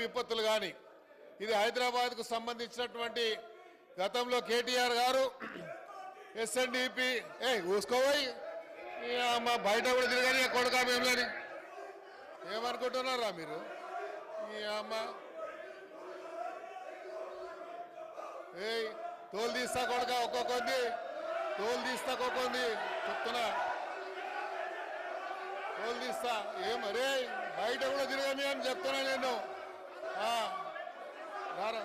విపత్తులు కానీ ఇది హైదరాబాద్కు సంబంధించినటువంటి గతంలో కేటీఆర్ గారు ఎస్ఎన్డిపి ఊసుకోపోయి మా బయట కూడా తిరగని కొడుకా మేము అని ఏమనుకుంటున్నారా మీరు ఈ అమ్మ తోలు తీస్తా కొడుక ఒక్కొక్కంది తోలు తీస్తా ఒక్కొక్కంది చెప్తున్నా తోలు తీస్తా ఏమరే బయట కూడా తిరగని అని చెప్తున్నా నేను రారా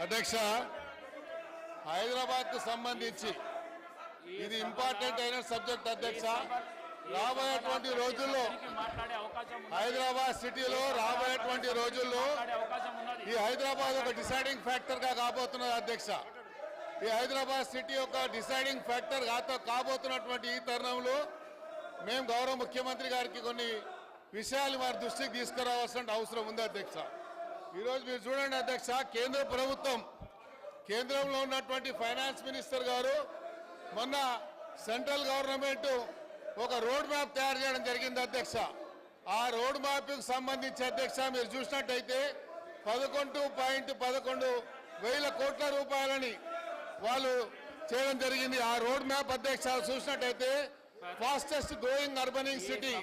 అధ్యక్ష హైదరాబాద్ కు సంబంధించి ఇది ఇంపార్టెంట్ అయిన సబ్జెక్ట్ అధ్యక్ష రాబోయేటువంటి రోజుల్లో హైదరాబాద్ సిటీలో రాబోయేటువంటి రోజుల్లో ఈ హైదరాబాద్ ఒక డిసైడింగ్ ఫ్యాక్టర్ గా కాబోతున్నది అధ్యక్ష ఈ హైదరాబాద్ సిటీ ఒక డిసైడింగ్ ఫ్యాక్టర్ కాబోతున్నటువంటి ఈ తరుణంలో మేము గౌరవ ముఖ్యమంత్రి గారికి కొన్ని విషయాలు వారి దృష్టికి తీసుకురావాల్సిన అవసరం ఉంది అధ్యక్ష ఈరోజు మీరు చూడండి అధ్యక్ష కేంద్ర ప్రభుత్వం కేంద్రంలో ఉన్నటువంటి ఫైనాన్స్ మినిస్టర్ గారు మొన్న సెంట్రల్ గవర్నమెంట్ ఒక రోడ్ మ్యాప్ తయారు చేయడం జరిగింది అధ్యక్ష ఆ రోడ్ మ్యాప్కి సంబంధించి అధ్యక్ష మీరు చూసినట్టయితే 11.11 కోట్ల రూపాయలని వాళ్ళు చేయడం జరిగింది ఆ రోడ్ మ్యాప్ అధ్యక్ష చూసినట్టయితే ఫాస్టెస్ట్ గ్రోయింగ్ అర్బనింగ్ సిటీ